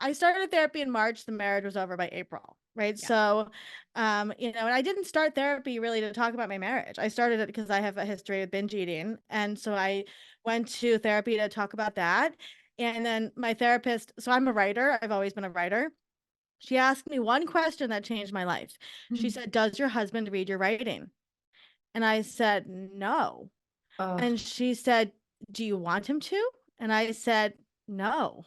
I started therapy in March. The marriage was over by April, right? Yeah. So, and I didn't start therapy really to talk about my marriage. I started it because I have a history of binge eating. And so I went to therapy to talk about that. And then my therapist, so I'm a writer. I've always been a writer. She asked me one question that changed my life. She said, "Does your husband read your writing?" And I said, "No." And she said, "Do you want him to?" And I said, "No."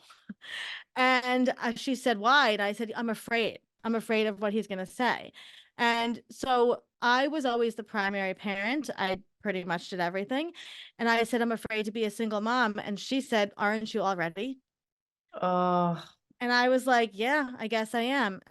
And she said, "Why?" And I said, I'm afraid. I'm afraid of what he's going to say." And so I was always the primary parent. I pretty much did everything. And I said, "I'm afraid to be a single mom." And she said, "Aren't you already?" Oh. And I was like, "Yeah, I guess I am."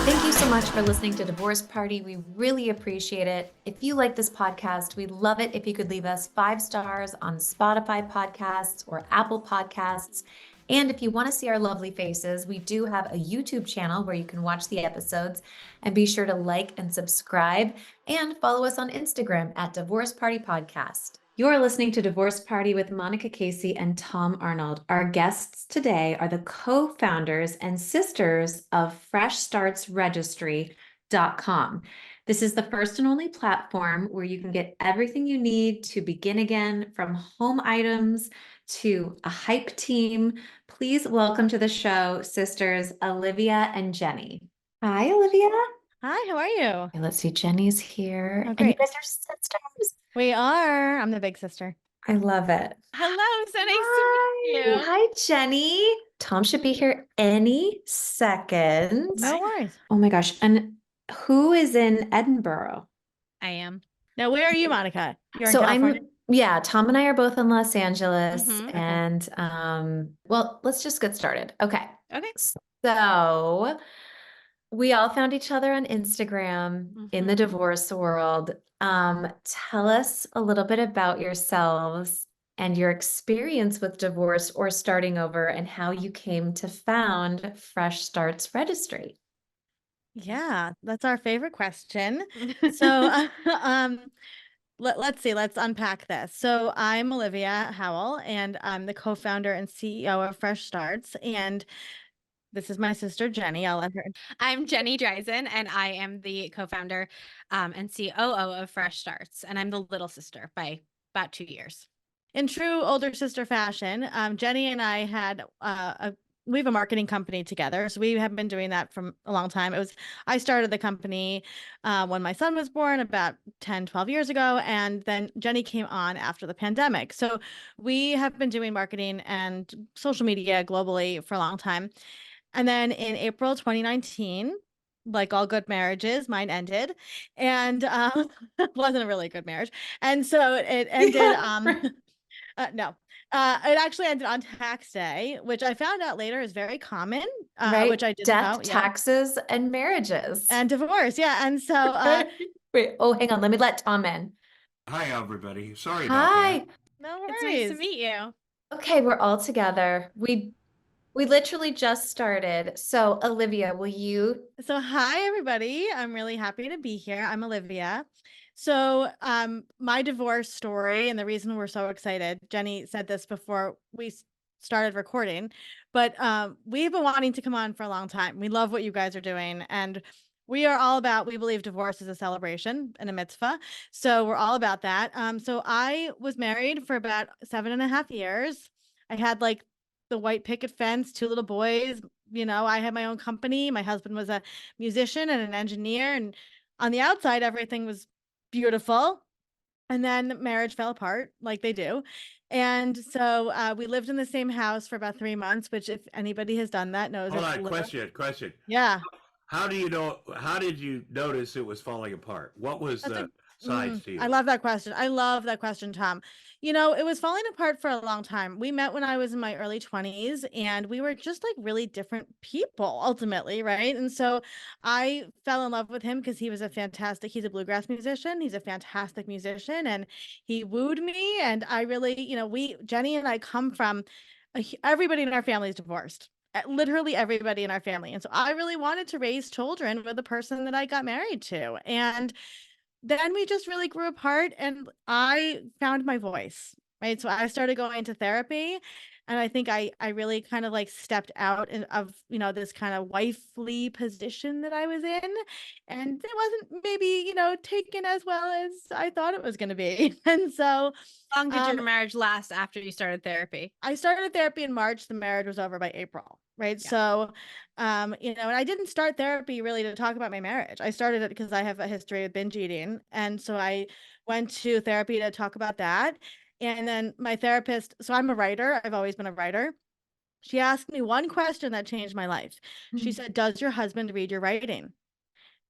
Thank you so much for listening to Divorce Party. We really appreciate it. If you like this podcast, we'd love it if you could leave us 5 stars on Spotify podcasts or Apple Podcasts. And if you want to see our lovely faces, we do have a YouTube channel where you can watch the episodes, and be sure to like and subscribe and follow us on Instagram at Divorce Party Podcast. You're listening to Divorce Party with Monica Casey and Tom Arnold. Our guests today are the co-founders and sisters of FreshStartsRegistry.com. This is the first and only platform where you can get everything you need to begin again, from home items to a hype team. Please welcome to the show sisters Olivia and Jenny. Hi, Olivia. Hi, how are you? Okay, let's see, Jenny's here. Oh, and you great. guys are sisters. We are. I'm the big sister. I love it. Hello, so nice to meet you. Hi, Jenny. Tom should be here any second. No worries. Oh my gosh. And who is in Edinburgh? I am. Now, where are you, Monica? You're in California? Yeah, Tom and I are both in Los Angeles. Mhm. And well, let's just get started. Okay. Okay. So we all found each other on Instagram in the Mhm. divorce world. Tell us a little bit about yourselves and your experience with divorce or starting over, and how you came to found Fresh Starts Registry. Yeah, that's our favorite question. So, let's see, let's unpack this. So I'm Olivia Howell, and I'm the co-founder and CEO of Fresh Starts. And this is my sister, Jenny. I'll let her. I'm Jenny Dreizen, and I am the co-founder and COO of Fresh Starts, and I'm the little sister by about 2 years. In true older sister fashion, Jenny and I had we have a marketing company together. So we have been doing that for a long time. I started the company when my son was born about 10, 12 years ago. And then Jenny came on after the pandemic. So we have been doing marketing and social media globally for a long time. And then in April 2019, like all good marriages, mine ended, and wasn't a really good marriage. And so it ended. No, it actually ended on tax day, which I found out later is very common, Right? which I didn't Death, know. Yeah. taxes, and marriages. And divorce. Yeah. And so, Wait, oh, hang on. Let me let Tom in. Hi, everybody. Sorry about Hi. that. no It's worries. nice to meet you. Okay, we're all together. We literally just started. So, Olivia, will you? So, hi, everybody. I'm really happy to be here. I'm Olivia. So, my divorce story, and the reason we're so excited, Jenny said this before we started recording, but we've been wanting to come on for a long time. We love what you guys are doing. And we are all about, we believe divorce is a celebration and a mitzvah. So, we're all about that. So, I was married for about 7.5 years. I had like the white picket fence, 2 little boys. I had my own company. My husband was a musician and an engineer, and on the outside, everything was beautiful. And then marriage fell apart like they do. And so we lived in the same house for about 3 months, which if anybody has done that knows. Hold it's on, question. Yeah. How did you notice it was falling apart? What was the signs to you? I love that question. I love that question, Tom. It was falling apart for a long time. We met when I was in my early 20s, and we were just like really different people ultimately, right? And so I fell in love with him because he's a bluegrass musician. He's a fantastic musician, and he wooed me. And I really, Jenny and I come from everybody in our family is divorced. Literally everybody in our family. And so I really wanted to raise children with the person that I got married to. And then we just really grew apart and I found my voice, right? So I started going to therapy and I think I really kind of like stepped out of, this kind of wifely position that I was in, and it wasn't maybe, taken as well as I thought it was going to be. And so How long did your um marriage last after you started therapy? I started therapy in March. The marriage was over by April, right? Yeah. So, and I didn't start therapy really to talk about my marriage. I started it because I have a history of binge eating. And so I went to therapy to talk about that. And then my therapist, so I'm a writer, I've always been a writer. She asked me one question that changed my life. She said, "Does your husband read your writing?"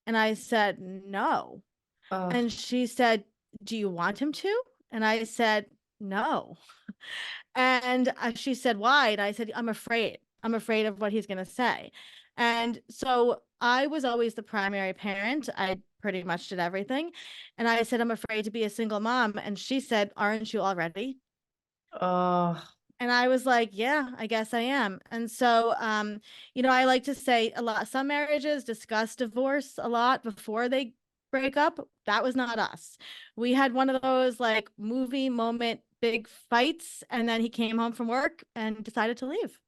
And I said, "No." Oh, And she said, "Do you want him to?" And I said, "No." And she said, "Why?" And I said, "I'm afraid. I'm afraid of what he's going to say." And so I was always the primary parent. I pretty much did everything. And I said, "I'm afraid to be a single mom." And she said, "Aren't you already?" oh, And I was like, "Yeah, I guess I am." And so, I like to say a lot, some marriages discuss divorce a lot before they break up. That was not us. We had one of those like movie moment big fights, and then he came home from work and decided to leave.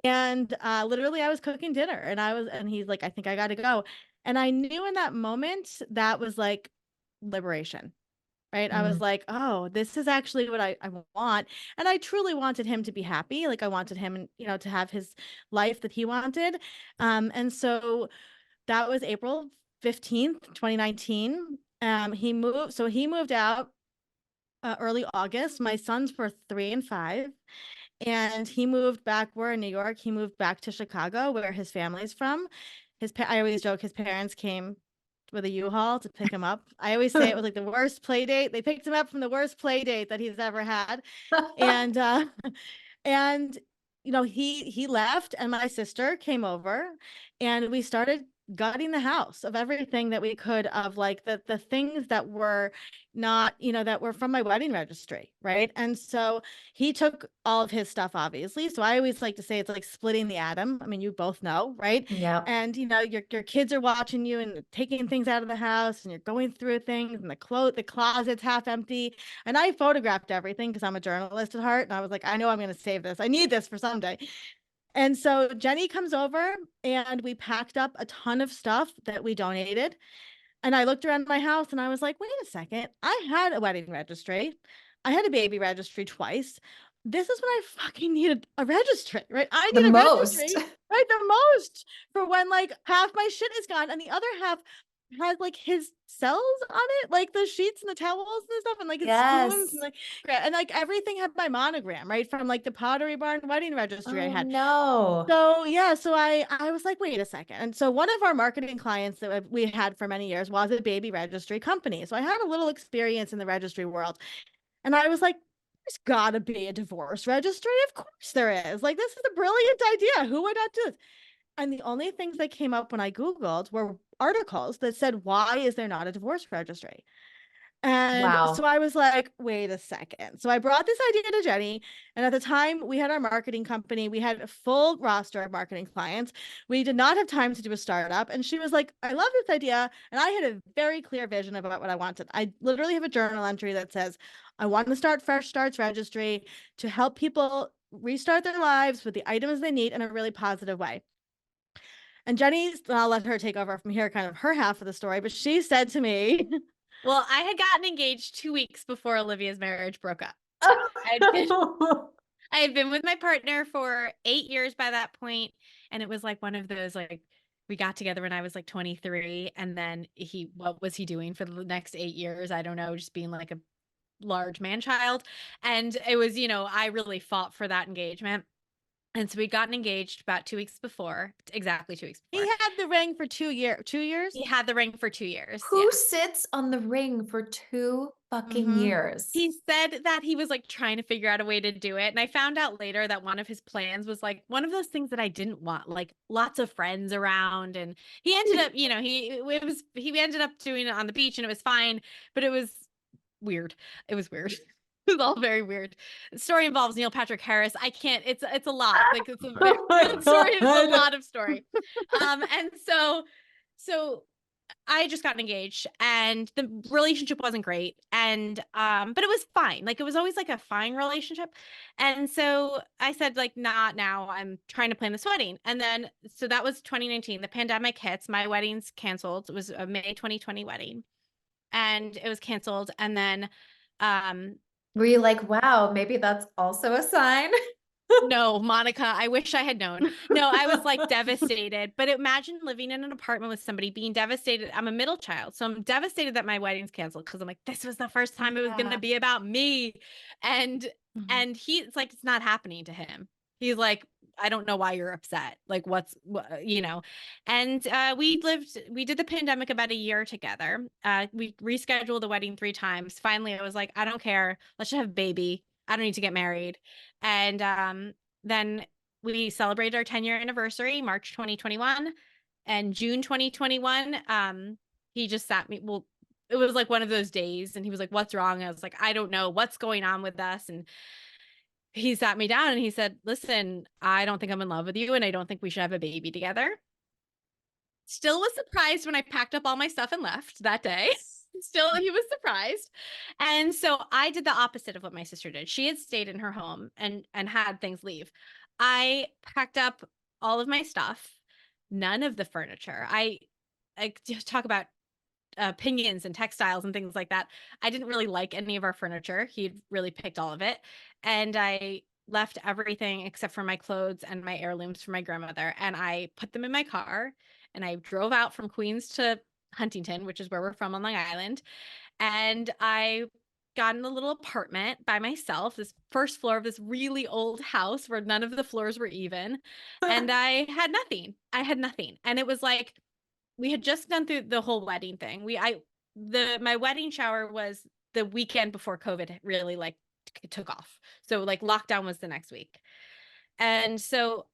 And literally, I was cooking dinner, and he's like, "I think I got to go." And I knew in that moment that was like liberation. Right. I was mm, like, oh, this is actually what I want. And I truly wanted him to be happy. Like I wanted him, to have his life that he wanted. And so that was April 15th, 2019. He moved out early August. My sons were 3 and 5. And he moved back. We're in New York. He moved back to Chicago, where his family's from. I always joke his parents came with a U-Haul to pick him up. I always say it was like the worst play date. They picked him up from the worst play date that he's ever had. And and he left and my sister came over and we started gutting the house of everything that we could, of like the things that were not, that were from my wedding registry, right? And so he took all of his stuff, obviously. So I always like to say it's like splitting the atom. I mean, you both know, right? yeah. And your kids are watching you and taking things out of the house and you're going through things and the closet's half empty. And I photographed everything because I'm a journalist at heart. And I was like, I know I'm going to save this. I need this for someday. And so Jenny comes over and we packed up a ton of stuff that we donated. And I looked around my house and I was like, wait a second. I had a wedding registry. I had a baby registry twice. This is when I fucking needed a registry, right? I The need a most. registry, right? The most, for when like half my shit is gone and the other half has like his cells on it, like the sheets and the towels and stuff, and like his spoons Yes. and like everything had my monogram, right? From like the Pottery Barn wedding registry I Oh had. no. So yeah, so I was like, wait a second. And so one of our marketing clients that we had for many years was a baby registry company. So I had a little experience in the registry world. And I was like, there's gotta be a divorce registry. Of course there is. Like, this is a brilliant idea. Who would not do this? And the only things that came up when I Googled were articles that said, why is there not a divorce registry? And so Wow. I was like, wait a second. So I brought this idea to Jenny. And at the time, we had our marketing company. We had a full roster of marketing clients. We did not have time to do a startup. And she was like, I love this idea. And I had a very clear vision about what I wanted. I literally have a journal entry that says, I want to start Fresh Starts Registry to help people restart their lives with the items they need in a really positive way. And Jenny's, I'll let her take over from here, kind of her half of the story. But she said to me, Well, I had gotten engaged 2 weeks before Olivia's marriage broke up. I had been, I had been with my partner for 8 years by that point, and it was like one of those like we got together when I was like 23, and then what was he doing for the next 8 years? I don't know, just being like a large man child. And it was, I really fought for that engagement. And so we'd gotten engaged about 2 weeks before, exactly 2 weeks he before. had the ring for 2 years. 2 years? He had the ring for 2 years. Yeah. Who sits on the ring for 2 fucking years? He said that he was like trying to figure out a way to do it. And I found out later that one of his plans was like one of those things that I didn't want, like lots of friends around. And he ended up, he ended up doing it on the beach and it was fine, but it was weird. It was weird. It was all very weird. The story involves Neil Patrick Harris. I can't, it's a lot. Like it's a very Oh my good story. It's a God. lot of story. And so I just got engaged and the relationship wasn't great. And, but it was fine. Like, it was always like a fine relationship. And so I said, like, not now. I'm trying to plan this wedding. And then, so that was 2019. The pandemic hits. My wedding's canceled. It was a May 2020 wedding and it was canceled. And then, um, Were you like, wow, maybe that's also a sign? no, Monica, I wish I had known. No, I was like devastated. But imagine living in an apartment with somebody being devastated. I'm a middle child, so I'm devastated that my wedding's canceled because I'm like, this was the first time it was going to be about me. And it's like, it's not happening to him. He's like, I don't know why you're upset. Like, you know. And we did the pandemic about a year together. We rescheduled the wedding 3 times. Finally, I was like, I don't care. Let's just have a baby. I don't need to get married. And then we celebrated our 10-year anniversary, March 2021. And June 2021, he just sat me. Well, it was like one of those days. And he was like, what's wrong? I was like, I don't know what's going on with us. And he sat me down and he said, listen, I don't think I'm in love with you. And I don't think we should have a baby together. Still was surprised when I packed up all my stuff and left that day. Still, he was surprised. And so I did the opposite of what my sister did. She had stayed in her home and had things leave. I packed up all of my stuff, none of the furniture. I just talk about opinions and textiles and things like that. I didn't really like any of our furniture. He'd really picked all of it. And I left everything except for my clothes and my heirlooms for my grandmother. And I put them in my car and I drove out from Queens to Huntington, which is where we're from on Long Island. And I got in a little apartment by myself, this first floor of this really old house where none of the floors were even. And I had nothing. And it was like, we had just done through the whole wedding thing. My wedding shower was the weekend before COVID really like took off. So like lockdown was the next week. And so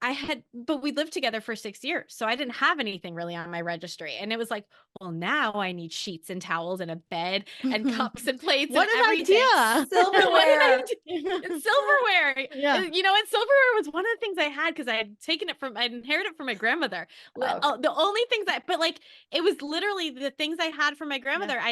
but we lived together for 6 years. So I didn't have anything really on my registry. And it was like, well, now I need sheets and towels and a bed and cups and plates What and an everything. idea. Silverware. It's silverware. Yeah. You know, and silverware was one of the things I had because I inherited it from my grandmother. Okay. The only things but like, it was literally the things I had from my grandmother. Yeah.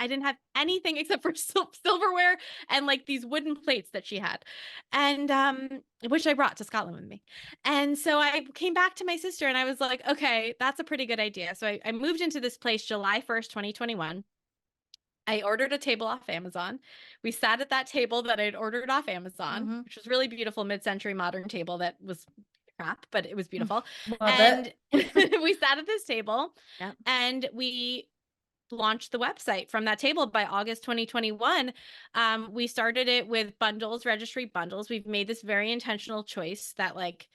I didn't have anything except for silverware and like these wooden plates that she had. And, which I brought to Scotland with me. And so I came back to my sister and I was like, okay, that's a pretty good idea. So I moved into this place July 1st, 2021. I ordered a table off Amazon. We sat at that table that I'd ordered off Amazon, which was really beautiful mid-century modern table that was crap, but it was beautiful. Love it. We sat at this table and we launched the website from that table by August 2021. We started it with bundles, registry bundles. We've made this very intentional choice that like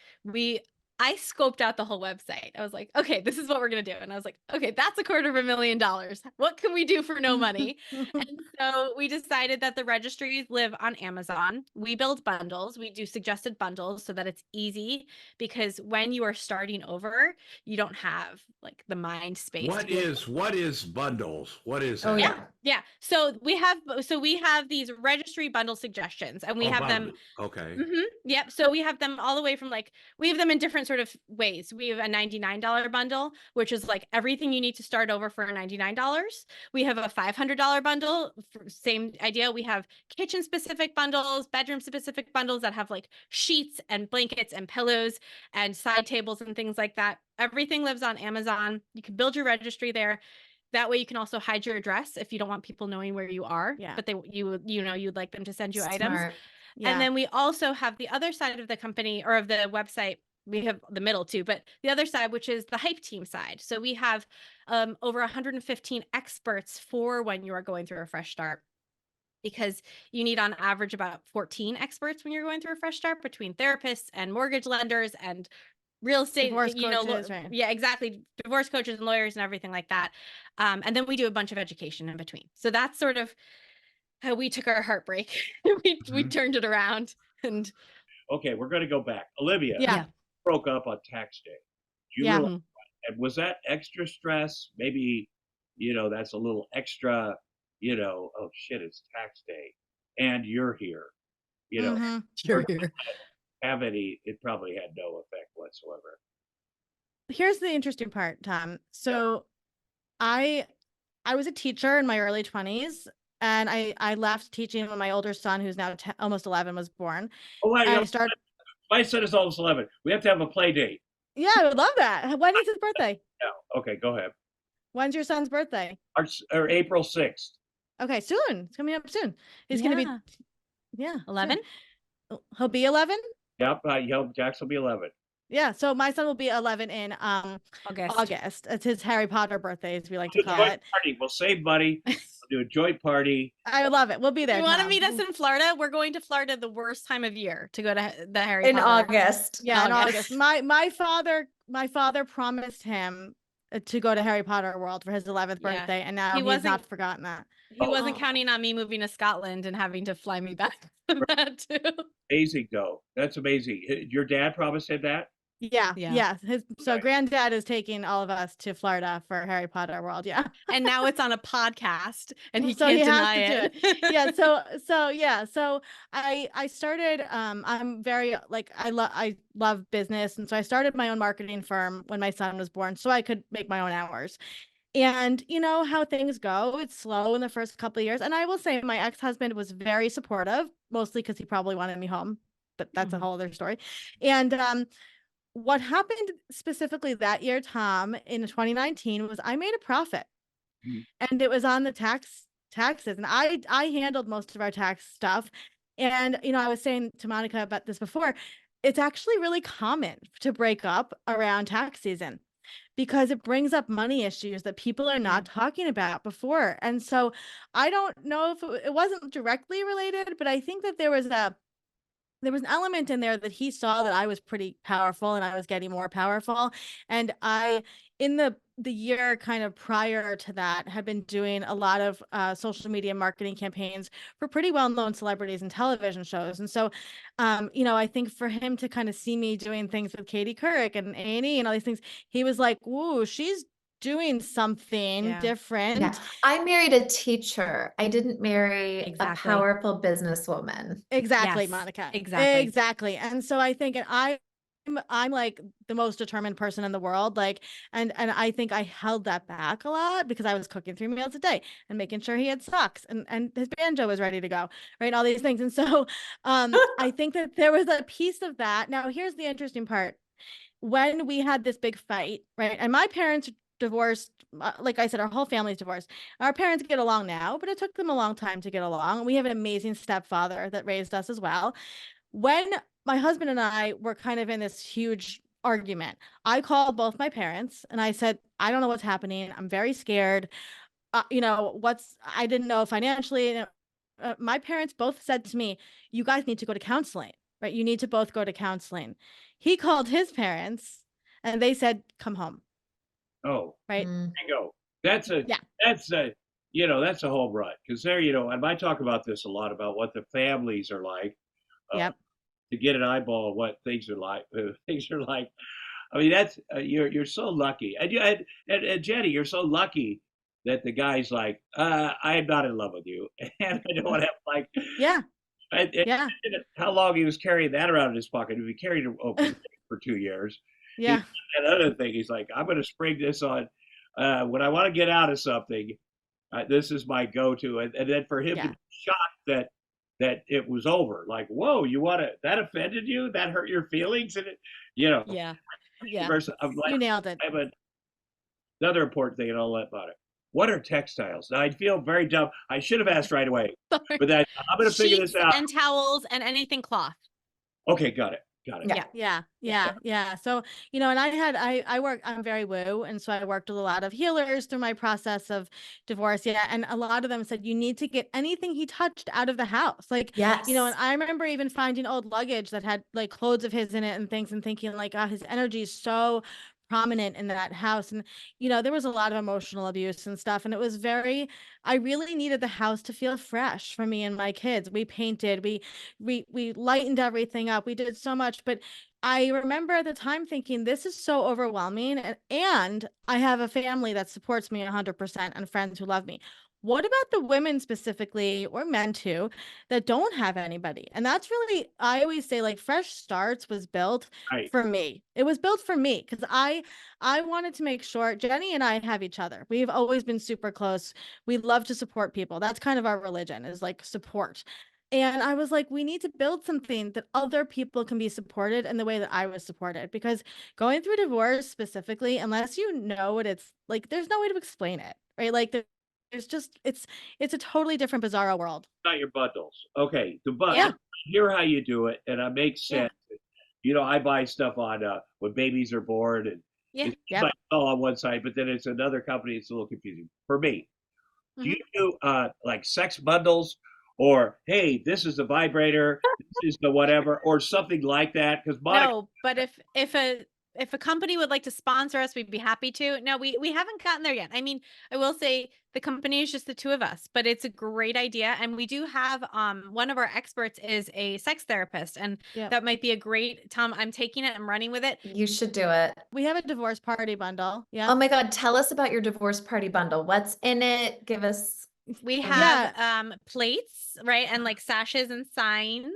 I scoped out the whole website. I was like, okay, this is what we're going to do. And I was like, okay, that's $250,000. What can we do for no money? And so we decided that the registries live on Amazon. We build bundles. We do suggested bundles so that it's easy because when you are starting over, you don't have like the mind space. What is bundles? What is that? Oh yeah. Yeah. So we have these registry bundle suggestions and we have them. Okay. Yep. So we have them all the way from like, we have them in different sort of ways. We have a $99 bundle, which is like everything you need to start over for $99. We have a $500 bundle, same idea. We have kitchen specific bundles, bedroom specific bundles that have like sheets and blankets and pillows and side tables and things like that. Everything lives on Amazon. You can build your registry there. That way you can also hide your address if you don't want people knowing where you are, but you'd like them to send you items. Yeah. And then we also have the other side of the company or of the website. We have the middle too, but the other side, which is the hype team side. So we have over 115 experts for when you are going through a fresh start, because you need on average about 14 experts when you're going through a fresh start between therapists and mortgage lenders and real estate, divorce coaches, right? Yeah, exactly. Divorce coaches and lawyers and everything like that. And then we do a bunch of education in between. So that's sort of how we took our heartbreak. we turned it around. And okay, we're going to go back. Olivia broke up on tax day. Do you realize, and was that extra stress? Maybe, that's a little extra, oh shit, it's tax day and you're here, you're here. It probably had no effect whatsoever. Here's the interesting part, Tom. So I was a teacher in my early 20s, and I left teaching when my older son, who's now almost 11, was born. Oh, wow, And I started. my son is almost 11. We have to have a play date. Yeah, I would love that. When is his birthday? Yeah. Okay, go ahead. When's your son's birthday? Or April 6th. Okay, soon. It's coming up soon. He's gonna be 11. He'll be 11. Yep. Jax will be 11. Yeah, so my son will be 11 in August. It's his Harry Potter birthday, as we like to call it. Party. We'll save money. We'll do a joint party. I would love it. We'll be there. You want to meet us in Florida? We're going to Florida the worst time of year to go to the Harry in Potter. August. Yeah, in August. My father promised him to go to Harry Potter World for his 11th birthday, and now he's not forgotten that. He wasn't counting on me moving to Scotland and having to fly me back for that too. Amazing, though. That's amazing. Your dad promised him that? Yeah. So granddad is taking all of us to Florida for Harry Potter World. Yeah. And now it's on a podcast and he So can't he has deny to it. do it. So I started, I'm very, like, I love business. And so I started my own marketing firm when my son was born so I could make my own hours. And you know how things go, it's slow in the first couple of years. And I will say my ex-husband was very supportive, mostly because he probably wanted me home, but that's a whole other story. And, what happened specifically that year, Tom, in 2019 was I made a profit, and it was on the taxes, and I handled most of our tax stuff. And you know, I was saying to Monica about this before, it's actually really common to break up around tax season because it brings up money issues that people are not talking about before. And so I don't know if it wasn't directly related, but I think that there was an element in there that he saw that I was pretty powerful and I was getting more powerful. And I, in the year kind of prior to that, had been doing a lot of social media marketing campaigns for pretty well-known celebrities and television shows. And so, you know, I think for him to kind of see me doing things with Katie Couric and A&E and all these things, he was like, "Ooh, she's doing something different." Yeah. I married a teacher. I didn't marry a powerful businesswoman. Exactly, yes, Monica. Exactly. And so I think, and I'm like the most determined person in the world. Like, and I think I held that back a lot because I was cooking 3 meals a day and making sure he had socks and his banjo was ready to go, right? All these things. And so I think that there was a piece of that. Now, here's the interesting part. When we had this big fight, right? And my parents divorced, like I said, our whole family's divorced. Our parents get along now, but it took them a long time to get along. We have an amazing stepfather that raised us as well. When my husband and I were kind of in this huge argument, I called both my parents and I said, I don't know what's happening. I'm very scared. You know, I didn't know financially. My parents both said to me, you guys need to go to counseling, right? You need to both go to counseling. He called his parents and they said, come home. Oh, right. Bingo. That's a you know, that's a home run because there, you know, and I talk about this a lot about what the families are like. To get an eyeball on what things are like. I mean, that's you're so lucky, and Jenny, you're so lucky that the guy's like, I am not in love with you, and I don't want to have how long he was carrying that around in his pocket? If he carried it open for 2 years. Yeah. Another thing, he's like, I'm going to spring this on when I want to get out of something. This is my go-to, and then for him to be shocked that it was over, like, whoa, that offended you? That hurt your feelings? And you know, you nailed it. I have another important thing, and I'll let about it. What are textiles? Now, I feel very dumb. I should have asked right away, but I'm going to figure this out. And towels and anything cloth. Okay, got it. Yeah. So, you know, and I'm very woo. And so I worked with a lot of healers through my process of divorce. Yeah. And a lot of them said, you need to get anything he touched out of the house. Like, you know, and I remember even finding old luggage that had like clothes of his in it and things and thinking like, oh, his energy is so prominent in that house. And, you know, there was a lot of emotional abuse and stuff. And it was I really needed the house to feel fresh for me and my kids. We painted, we lightened everything up. We did so much, but I remember at the time thinking, this is so overwhelming. And I have a family that supports me 100% and friends who love me. what about the women specifically, or men too, that don't have anybody? And that's really, I always say, like, Fresh Starts was built Right. for me. It was built for me because I wanted to make sure Jenny and I have each other. We've always been super close. We love to support people. That's kind of our religion, is like support. And I was like, we need to build something that other people can be supported in the way that I was supported. Because going through divorce specifically, unless you know what it's like, there's no way to explain it, right? Like there's just, it's a totally different bizarro world. Not your bundles. Okay. The bundles. Yeah. Hear how you do it, and it makes Yeah. sense. You know, I buy stuff on when babies are born, and it's Yep. like all on one side, but then it's another company. It's a little confusing for me. Do you do like sex bundles, or hey, this is the vibrator, this is the whatever, or something like that? Because No, but if a company would like to sponsor us, we'd be happy to. No, we haven't gotten there yet. I mean, I will say the company is just the two of us, but it's a great idea. And we do have one of our experts is a sex therapist, and that might be a great, Tom, I'm taking it, I'm running with it. You should do it. We have a divorce party bundle. Yeah. Oh my God, tell us about your divorce party bundle. What's in it? Give us. We have plates, right? And like sashes and signs.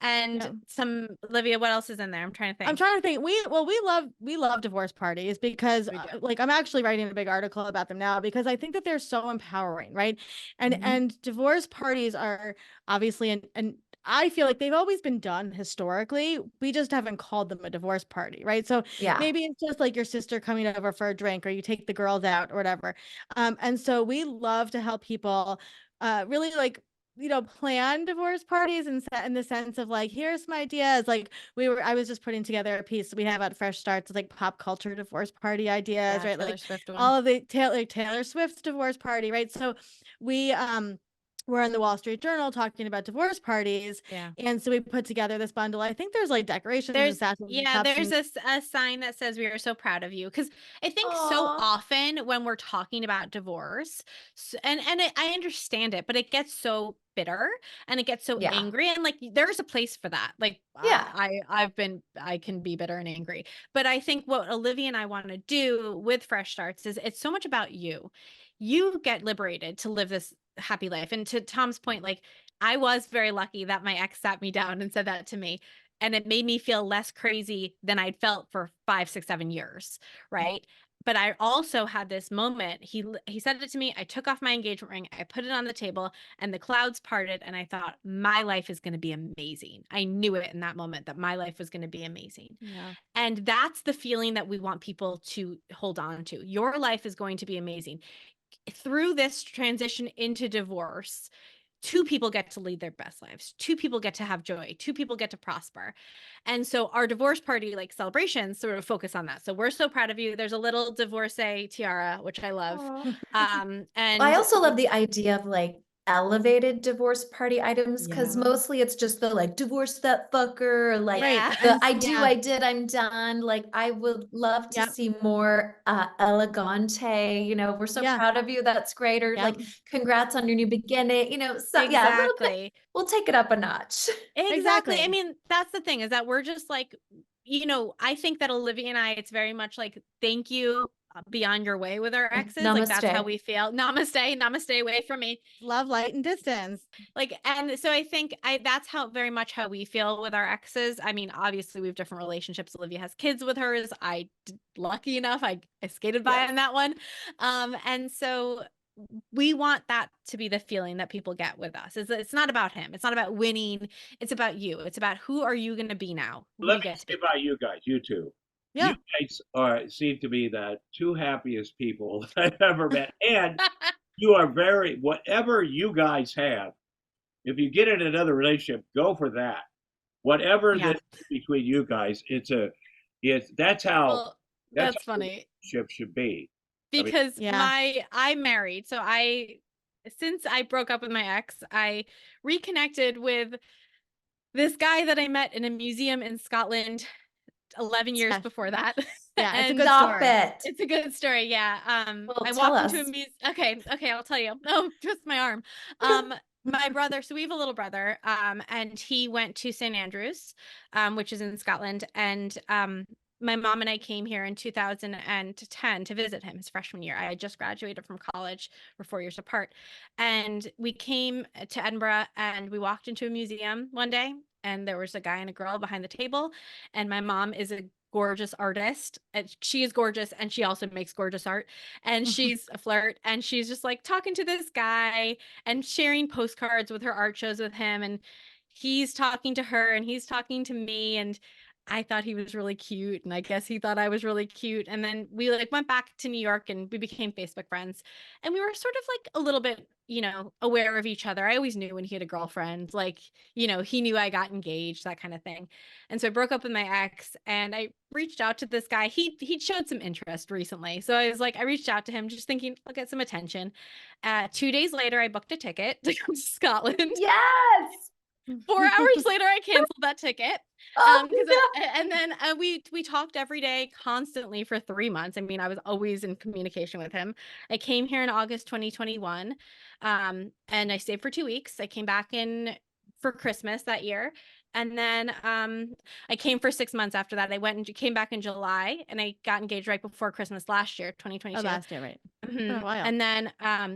And some, Olivia, what else is in there? I'm trying to think. We love divorce parties because like I'm actually writing a big article about them now because I think that they're so empowering, right? And divorce parties are obviously and I feel like they've always been done historically. We just haven't called them a divorce party, right? So maybe it's just like your sister coming over for a drink, or you take the girls out or whatever. And so we love to help people really, like, plan divorce parties in the sense of like, here's some ideas. Like I was just putting together a piece we have at Fresh Starts, like pop culture divorce party ideas, right? Taylor Like Swift one. all of the Taylor Swift's divorce party, right? So we're in the Wall Street Journal talking about divorce parties. Yeah. And so we put together this bundle. I think there's like decorations and sashes and cups there's a sign that says we are so proud of you. Because I think so often when we're talking about divorce, and I understand it, but it gets so bitter and it gets so angry, and like there's a place for that. Like I can be bitter and angry. But I think what Olivia and I want to do with Fresh Starts is it's so much about you. You get liberated to live this happy life. And to Tom's point, like I was very lucky that my ex sat me down and said that to me. And it made me feel less crazy than I'd felt for 5, 6, 7 years. Right. But I also had this moment. He said it to me. I took off my engagement ring. I put it on the table and the clouds parted. And I thought, my life is going to be amazing. I knew it in that moment that my life was going to be amazing. Yeah. And that's the feeling that we want people to hold on to. Your life is going to be amazing. Through this transition into divorce, 2 people get to lead their best lives. 2 people get to have joy. 2 people get to prosper. And so our divorce party, like celebrations, sort of focus on that. So we're so proud of you. There's a little divorcee tiara, which I love. And I also love the idea of like elevated divorce party items, because mostly it's just the like divorce that fucker, or like the I did, I'm done. Like I would love to see more elegante, we're so proud of you, that's great, or like congrats on your new beginning, so a little bit, we'll take it up a notch. Exactly. I mean, that's the thing, is that we're just like, I think that Olivia and I, it's very much like, thank you, beyond your way with our exes. Namaste. Like that's how we feel. Namaste away from me. Love, light, and distance. Like, and so I think that's how very much how we feel with our exes. I mean, obviously we have different relationships. Olivia has kids with hers. Lucky enough, I skated by on that one. And so we want that to be the feeling that people get with us. It's not about him. It's not about winning. It's about you. It's about who are you going to be now? Let me say about you guys, you two. Yeah. You guys seem to be the 2 happiest people that I've ever met. And you are whatever you guys have, if you get in another relationship, go for that. Whatever that is between you guys, that's how that's funny. Relationship should be. Because I'm married. So since I broke up with my ex, I reconnected with this guy that I met in a museum in Scotland 11 years before that. Yeah, it's a good story. It's a good story. Yeah. Well, I tell walked us. into a museum. Okay, I'll tell you. Oh, twist my arm. My brother, so we have a little brother, and he went to St. Andrews, which is in Scotland, and my mom and I came here in 2010 to visit him his freshman year. I had just graduated from college. We're 4 years apart. And we came to Edinburgh and we walked into a museum one day and there was a guy and a girl behind the table. And my mom is a gorgeous artist. And she is gorgeous and she also makes gorgeous art. And she's a flirt and she's just like talking to this guy and sharing postcards with her art shows with him. And he's talking to her and he's talking to me. And I thought he was really cute and I guess he thought I was really cute. And then we like went back to New York and we became Facebook friends. And we were sort of like a little bit, you know, aware of each other. I always knew when he had a girlfriend, like, you know, he knew I got engaged, that kind of thing. And so I broke up with my ex and I reached out to this guy. He showed some interest recently. So I was like, I reached out to him just thinking I'll get some attention. 2 days later, I booked a ticket to come to Scotland. Yes. 4 hours later, I canceled that ticket. And then we talked every day constantly for 3 months. I mean, I was always in communication with him. I came here in August 2021, and I stayed for 2 weeks. I came back in for Christmas that year. And then I came for 6 months after that. I went and came back in July and I got engaged right before Christmas last year, 2022. Oh, last year, right. Mm-hmm. It's been a while. And then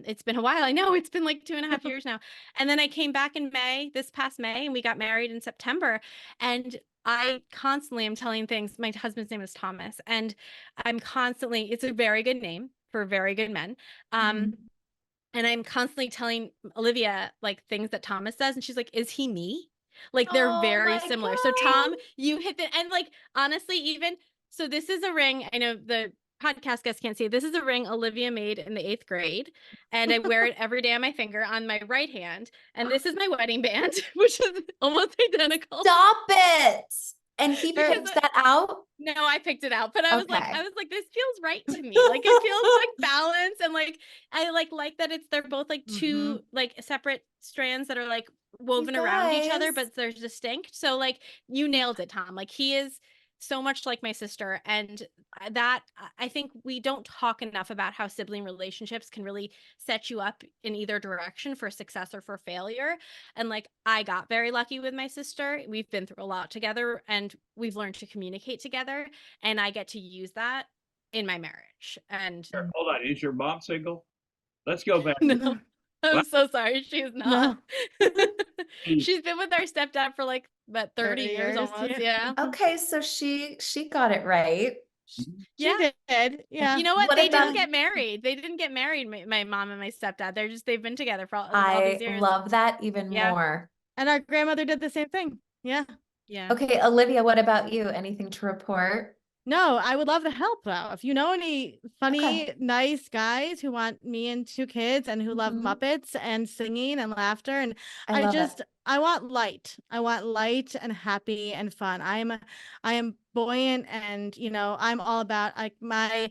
it's been a while. I know it's been like 2.5 years now. And then I came back in this past May, and we got married in September. And I constantly am telling things. My husband's name is Thomas, and I'm constantly, it's a very good name for very good men. And I'm constantly telling Olivia like things that Thomas says. And she's like, is he me? Like they're very similar. God. So Tom, you hit the, and like, honestly, even, so this is a ring. I know the podcast guests can't see it. This is a ring Olivia made in the 8th grade. And I wear it every day on my finger on my right hand. And this is my wedding band, which is almost identical. Stop it. And he picked that out? No, I picked it out, but I was like, this feels right to me. Like it feels like balance. And like, I like that they're both like two like separate strands that are like woven around each other, but they're distinct. So like you nailed it, Tom. Like he is so much like my sister. And that, I think we don't talk enough about how sibling relationships can really set you up in either direction for success or for failure. And like, I got very lucky with my sister. We've been through a lot together and we've learned to communicate together. And I get to use that in my marriage. And hold on, is your mom single? Let's go back. No. I'm so sorry. She's not. No. She's been with our stepdad for like about 30 years almost. Yeah. Okay, so she got it right. She did. Yeah. You know what? They didn't get married. They didn't get married. My mom and my stepdad. They've been together for all these years. I love that even more. And our grandmother did the same thing. Yeah. Yeah. Okay, Olivia, what about you? Anything to report? No, I would love to help though. If you know any funny, nice guys who want me and 2 kids and who love Muppets and singing and laughter. And I want light. I want light and happy and fun. I am buoyant and, you know, I'm all about like my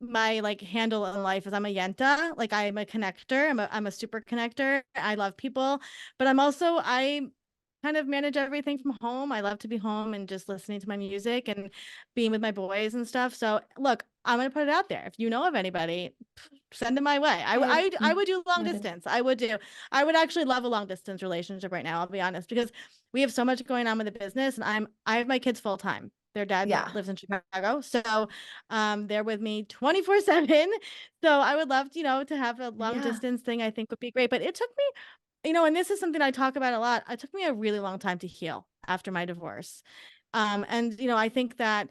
like handle in life is I'm a yenta. Like I'm a connector. I'm a super connector. I love people, but I kind of manage everything from home. I love to be home and just listening to my music and being with my boys and stuff. So look, I'm going to put it out there. If you know of anybody, send them my way. I would do long distance. I would actually love a long distance relationship right now. I'll be honest, because we have so much going on with the business and I have my kids full time. Their dad lives in Chicago. So they're with me 24/7. So I would love, to have a long distance thing. I think would be great. But it took me, and this is something I talk about a lot. It took me a really long time to heal after my divorce. And, I think that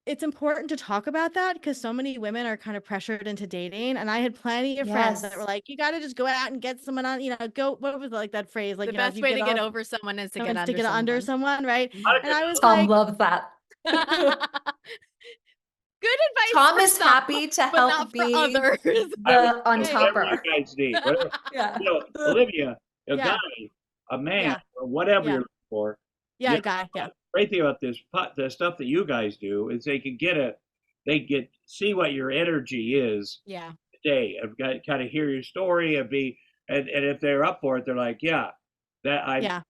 it's important to talk about that because so many women are kind of pressured into dating. And I had plenty of friends that were like, you got to just go out and get someone on, what was like that phrase? Like the best way to get over someone is to get under someone. Right. And I was Tom loves that. Good advice. Tom is happy to help be the on-topper. You guys need. Olivia, a guy, a man, or whatever you're looking for. Yeah, a guy. Yeah. Great thing about the stuff that you guys do is they can see what your energy is. Yeah. Today, I've got kind of hear your story and and if they're up for it, they're like, I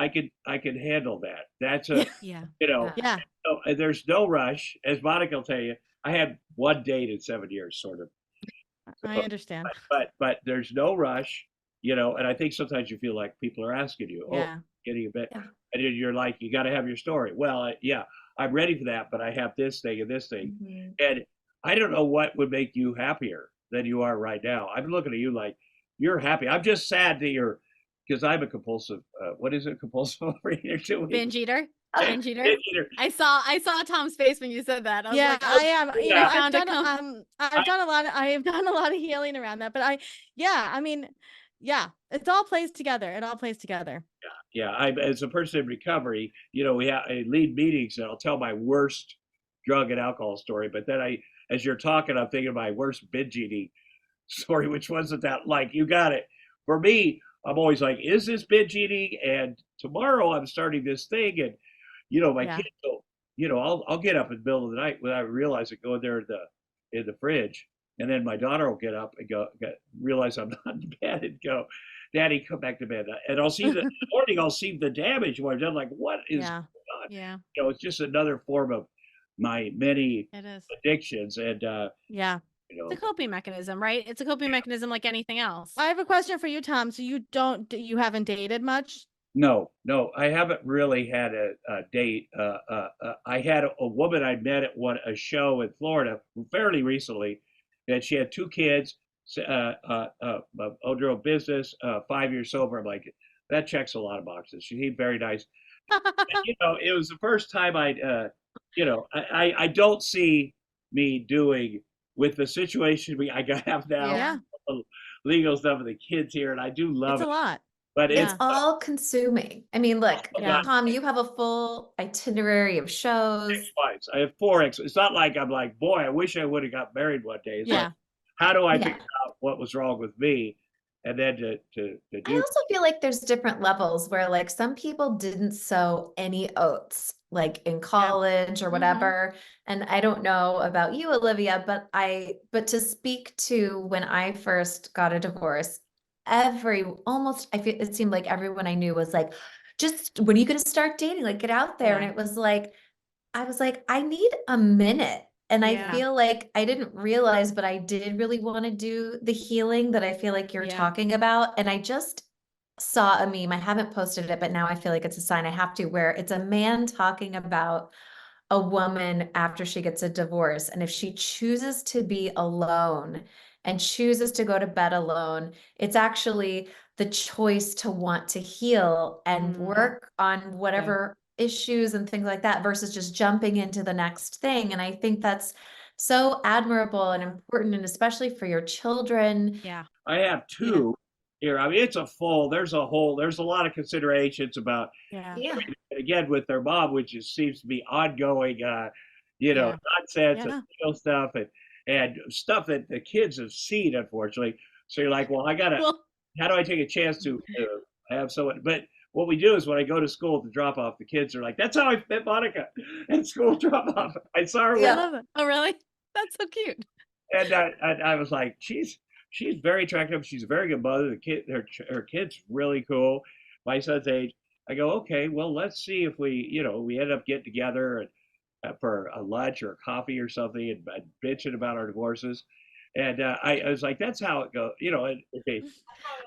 could handle that. That's so there's no rush. As Monica will tell you, I had one date in 7 years, sort of. I understand. But there's no rush, and I think sometimes you feel like people are asking you, getting a bit, and you're like, you got to have your story. Well, I'm ready for that, but I have this thing and this thing. And I don't know what would make you happier than you are right now. I'm looking at you like you're happy. I'm just sad that because I'm a compulsive, what is it? Compulsive overeater? Binge eater. Binge eater. Binge eater. I saw Tom's face when you said that. I was like, I am. You know, I have done a lot of healing around that. But I mean, it all plays together. It all plays together. Yeah. As a person in recovery, I lead meetings and I'll tell my worst drug and alcohol story. But then as you're talking, I'm thinking of my worst binge eating story, which wasn't that like, you got it. For me, I'm always like, is this binge eating? And tomorrow I'm starting this thing. And, my kids will, I'll get up in the middle of the night without realizing, go in there in the fridge. And then my daughter will get up and realize I'm not in bed and go, Daddy, come back to bed. And I'll see in the morning, I'll see the damage when I'm done. Like, what is going on? Yeah. It's just another form of my many addictions. And, it's a coping mechanism, right? It's a coping mechanism like anything else. I have a question for you, Tom. So you haven't dated much? No, I haven't really had a date. I had a woman I met at a show in Florida fairly recently, and she had 2 kids, owner of business, 5 years sober. I'm like, that checks a lot of boxes. She seemed very nice. And, it was the first time I don't see me doing with the situation I have now, legal stuff with the kids here, and I do love it. It's a lot. But it's all consuming. I mean, look, Tom, you have a full itinerary of shows. I have 4 ex. It's not like I'm like, boy, I wish I would have got married one day. It's like, how do I figure out what was wrong with me? And then to do. I also feel like there's different levels where like some people didn't sow any oats like in college or whatever. And I don't know about you, Olivia, but to speak to when I first got a divorce, I feel it seemed like everyone I knew was like, just when are you going to start dating? Like, get out there. And it was like, I was like, I need a minute. And I feel like I didn't realize, but I did really want to do the healing that I feel like you're talking about. And I just saw a meme. I haven't posted it, but now I feel like it's a sign I have to, where it's a man talking about a woman after she gets a divorce. And if she chooses to be alone and chooses to go to bed alone, it's actually the choice to want to heal and work on whatever issues and things like that versus just jumping into the next thing. And I think that's so admirable and important, and especially for your children. Yeah. I have 2 here. I mean, there's a lot of considerations about, again, with their mom, which seems to be ongoing, nonsense and real stuff and stuff that the kids have seen, unfortunately. So you're like, well, how do I take a chance to have someone? But what we do is when I go to school to drop off, the kids are like, that's how I met Monica at school drop off. I saw her. I love it. Oh, really? That's so cute. And I was like, she's very attractive. She's a very good mother. Her kid's really cool. My son's age. I go, okay, well, let's see if we end up getting together for a lunch or a coffee or something and bitching about our divorces. And I was like, that's how it goes, okay.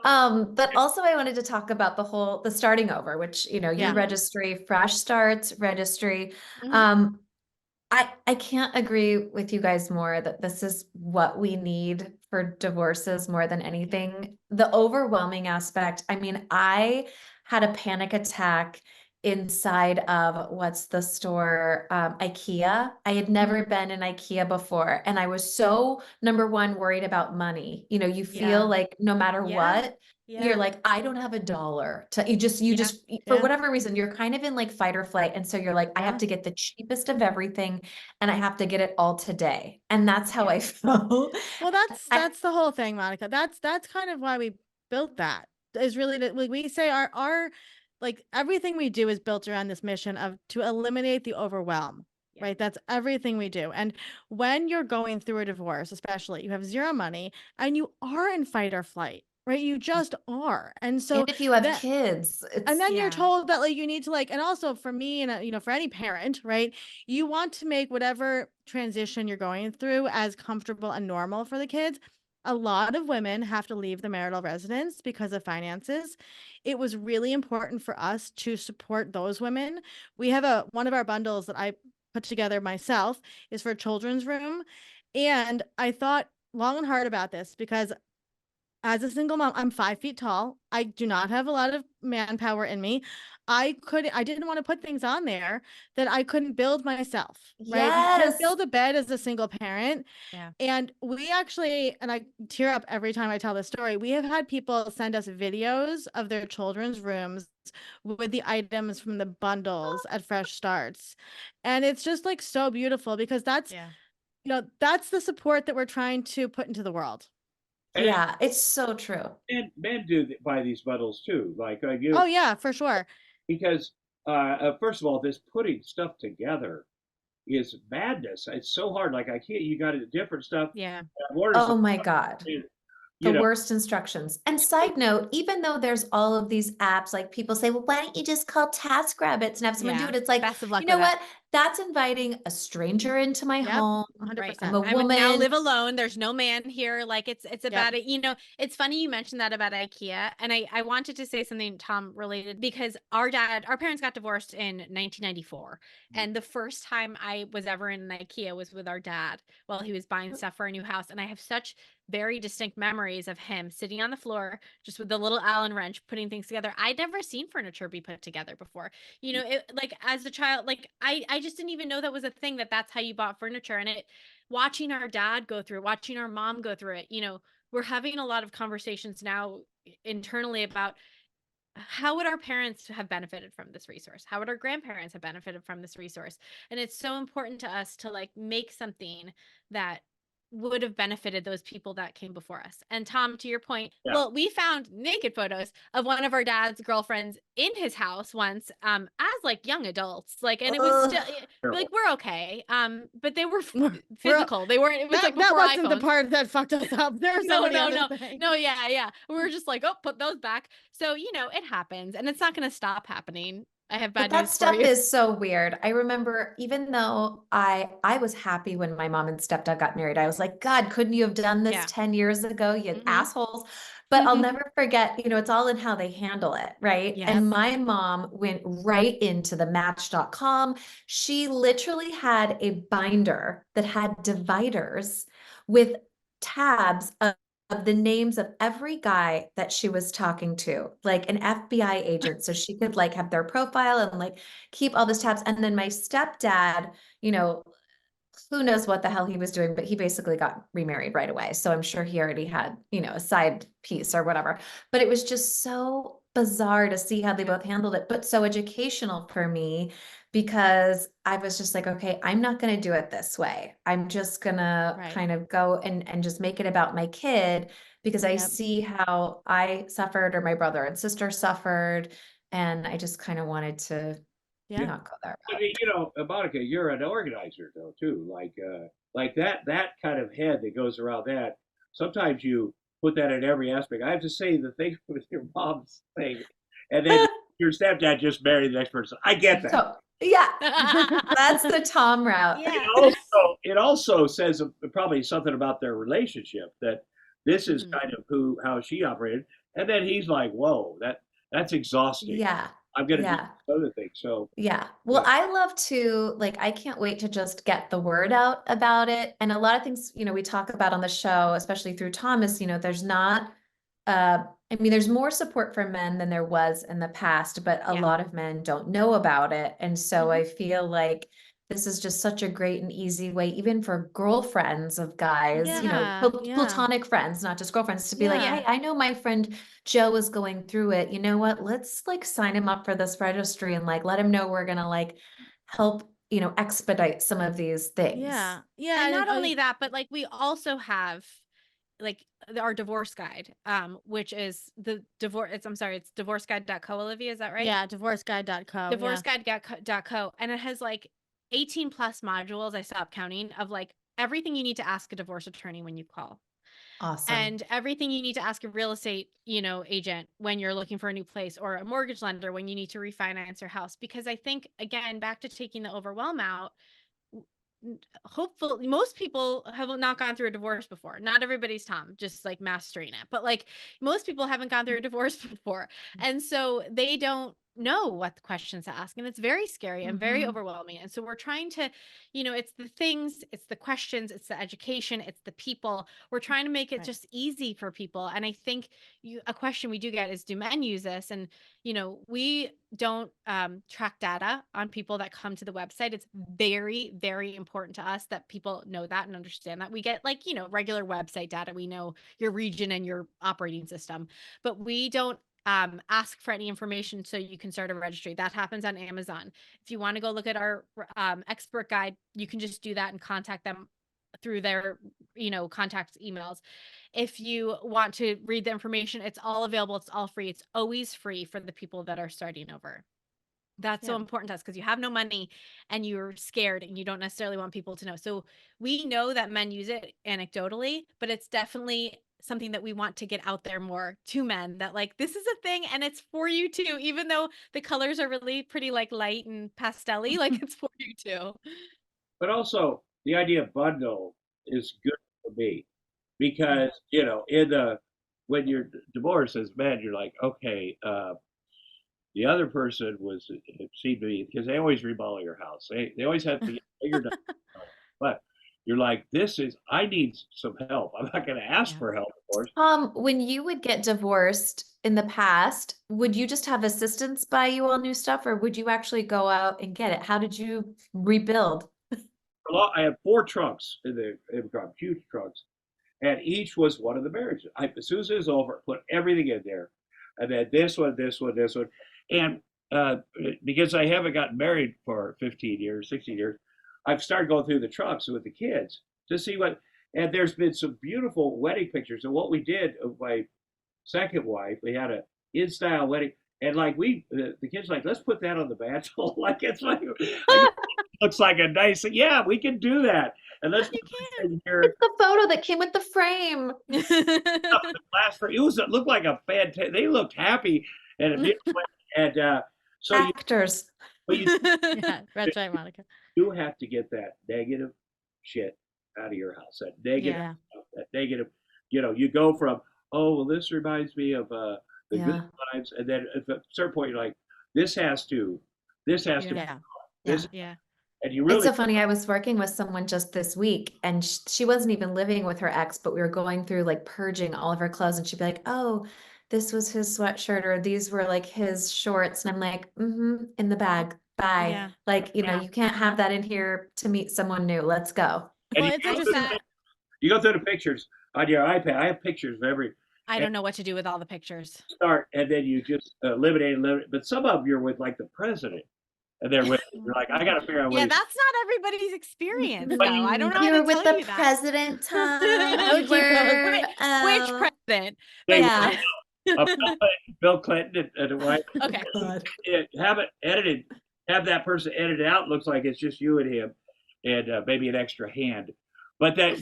But also I wanted to talk about the starting over, which, you Registry, fresh starts, Registry. I can't agree with you guys more that this is what we need for divorces more than anything. The overwhelming aspect. I mean, I had a panic attack inside of what's the store, IKEA. I had never been in IKEA before. And I was so, number one, worried about money. You feel like no matter what, you're like, I don't have $1 to, for whatever reason, you're kind of in like fight or flight. And so you're like, I have to get the cheapest of everything and I have to get it all today. And that's how I felt. Well, that's the whole thing, Monica. That's kind of why we built that, is really that we say our like everything we do is built around this mission to eliminate the overwhelm, right? That's everything we do. And when you're going through a divorce, especially, you have 0 money and you are in fight or flight, right? You just are. And so and if you have kids, and then you're told that like you need to like, and also for me and for any parent, right? You want to make whatever transition you're going through as comfortable and normal for the kids. A lot of women have to leave the marital residence because of finances. It was really important for us to support those women. We have one of our bundles that I put together myself is for children's room. And I thought long and hard about this because as a single mom, I'm 5 feet tall. I do not have a lot of manpower in me. I didn't want to put things on there that I couldn't build myself, right? You can't Yes. build a bed as a single parent. Yeah. And we actually, and I tear up every time I tell this story, we have had people send us videos of their children's rooms with the items from the bundles at Fresh Starts. And it's just like so beautiful because that's, that's the support that we're trying to put into the world. Yeah, it's so true. And men do buy these bundles too, like you. Oh yeah, for sure. Because first of all, this putting stuff together is madness. It's so hard. Like I can't. You got different stuff. Yeah. Oh my God. The You know, worst instructions. And side note, even though there's all of these apps, like people say, well, why don't you just call TaskRabbits and have someone do it? It's like, best of luck you know with what? That's inviting a stranger into my home. 100%. I'm a I would now woman. live alone. There's no man here. Like it's about it. It's funny you mentioned that about IKEA. And I wanted to say something, Tom, related because our parents got divorced in 1994. And the first time I was ever in an IKEA was with our dad while he was buying stuff for a new house. And I have such very distinct memories of him sitting on the floor just with the little Allen wrench putting things together. I'd never seen furniture be put together before. Like as a child, like I just didn't even know that was a thing, that's how you bought furniture. And watching our dad go through it, watching our mom go through it, we're having a lot of conversations now internally about how would our parents have benefited from this resource? How would our grandparents have benefited from this resource? And it's so important to us to like make something that would have benefited those people that came before us. And Tom, to your point, well, we found naked photos of one of our dad's girlfriends in his house once, as like young adults, like, and it was still like, we're okay. But they were physical. They weren't, it was like before that wasn't iPhones. the part that fucked us up. There's no. Yeah. We were just like, oh, put those back. So, it happens and it's not going to stop happening. I have bad news for you. That stuff is so weird. I remember even though I was happy when my mom and stepdad got married, I was like, God, couldn't you have done this 10 years ago, you assholes? But I'll never forget, it's all in how they handle it, right? Yes. And my mom went right into the Match.com. She literally had a binder that had dividers with tabs of the names of every guy that she was talking to, like an FBI agent. So she could like have their profile and like keep all these tabs. And then my stepdad, who knows what the hell he was doing, but he basically got remarried right away. So I'm sure he already had, a side piece or whatever. But it was just so bizarre to see how they both handled it, but so educational for me because I was just like, okay, I'm not going to do it this way. I'm just going to kind of go and just make it about my kid because I see how I suffered or my brother and sister suffered. And I just kind of wanted to not go there. Monica, you're an organizer though too. Like that kind of head that goes around that. Sometimes you put that in every aspect. I have to say the thing with your mom's thing, and then your stepdad just married the next person. I get that. So, yeah, that's the Tom route. Yeah. It also says probably something about their relationship that this is kind of how she operated, and then he's like, "Whoa, that's exhausting." Yeah. I'm going to do other things. So, well, I love to, like, I can't wait to just get the word out about it. And a lot of things, we talk about on the show, especially through Thomas, there's not, there's more support for men than there was in the past, but a lot of men don't know about it. And so I feel like this is just such a great and easy way, even for girlfriends of guys, platonic friends, not just girlfriends, to be like, hey, I know my friend Joe is going through it. You know what? Let's like sign him up for this registry and like let him know we're gonna like help, expedite some of these things. Yeah. And not only that, but like we also have like our divorce guide, which is the divorce. It's divorceguide.co, Olivia, is that right? Yeah, divorceguide.co. Divorceguide.co. And it has like 18 plus modules. I stopped counting of like everything you need to ask a divorce attorney when you call. Awesome. And everything you need to ask a real estate, agent when you're looking for a new place, or a mortgage lender when you need to refinance your house. Because I think, again, back to taking the overwhelm out, hopefully most people have not gone through a divorce before. Not everybody's Tom, just like mastering it. But like most people haven't gone through a divorce before. And so they don't know what the questions to ask, and it's very scary and very overwhelming. And so we're trying to, it's the things, it's the questions, it's the education, it's the people. We're trying to make it just easy for people. And I think a question we do get is, do men use this? And we don't track data on people that come to the website. It's very, very important to us that people know that and understand that. We get regular website data. We know your region and your operating system, but we don't ask for any information so you can start a registry. That happens on Amazon. If you want to go look at our expert guide, you can just do that and contact them through their contact emails. If you want to read the information, it's all available. It's all free. It's always free for the people that are starting over. That's so important to us because you have no money and you're scared and you don't necessarily want people to know. So we know that men use it anecdotally, but it's definitely something that we want to get out there more to men, that this is a thing and it's for you too, even though the colors are really pretty light and pastel-y, it's for you too. But also the idea of bundle is good for me because, when you're divorced as men, you're like, okay, the other person seemed to be, because they always remodel your house. They always have to get bigger. But you're like, I need some help. I'm not going to ask for help, of course. When you would get divorced in the past, would you just have assistants buy you all new stuff, or would you actually go out and get it? How did you rebuild? I have 4 trunks huge trunks, and each was one of the marriages. As soon as it was over, put everything in there, and then this one, and because I haven't gotten married for 15 years, 16 years, I've started going through the trunks with the kids to see and there's been some beautiful wedding pictures. And what we did of my second wife, we had a in-style wedding, and the kids let's put that on the mantle, it's looks like a nice, yeah, we can do that. And let's here. It's the photo that came with the frame. It looked like a fantastic. They looked happy and so actors. That's right, Monica. You have to get that negative shit out of your house. That negative, that negative. You go from, oh well, this reminds me of the good times, and then at a certain point, you're like, this has to. And you really. It's so funny. I was working with someone just this week, and she wasn't even living with her ex, but we were going through purging all of her clothes, and she'd be like, "Oh, this was his sweatshirt, or these were his shorts," and I'm like, in the bag, bye. You can't have that in here to meet someone new. Let's go. Well, it's interesting. You go through the pictures on your iPad. I have pictures of every. I don't know what to do with all the pictures. Start, and then you just eliminate. But some of them you're with the president. And you're like, I got to figure out. Yeah, that's not everybody's experience, though. I don't know. You're with the president, Tom. Which president? Yeah. Bill Clinton and wife. Okay. Have it edited. Have that person edited out. Looks like it's just you and him, and maybe an extra hand. But there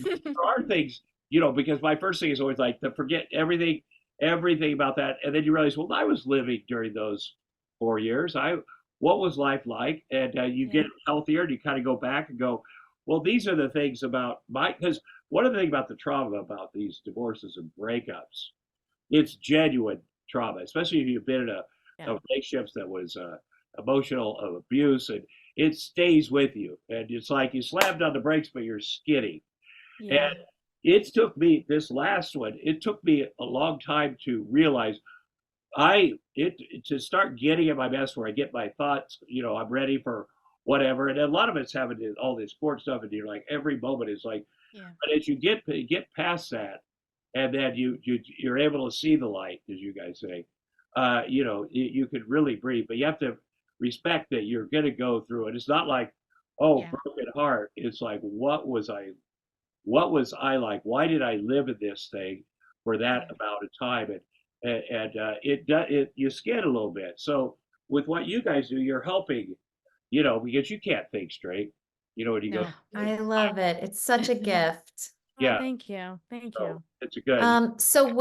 are things, because my first thing is always to forget everything about that, and then you realize, well, I was living during those 4 years. What was life like? And you get healthier, and you kind of go back and go, well, these are the things about because one of the things about the trauma about these divorces and breakups, it's genuine trauma, especially if you've been in a relationship that was emotional abuse, and it stays with you. And it's like you slammed on the brakes, but you're skinny. Yeah. And it took me, this last one, it took me a long time to realize to start getting in my mess where I get my thoughts, I'm ready for whatever. And a lot of it's having all this sports stuff, and you're like, every moment is but as you get past that, and then you're able to see the light, as you guys say, you could really breathe, but you have to respect that you're going to go through it. It's not broken heart. It's what was I like? Why did I live in this thing for that amount of time? And you skin a little bit. So with what you guys do, you're helping, because you can't think straight. When you go. I love it. It's such a gift. Yeah. Thank you. It's a good. So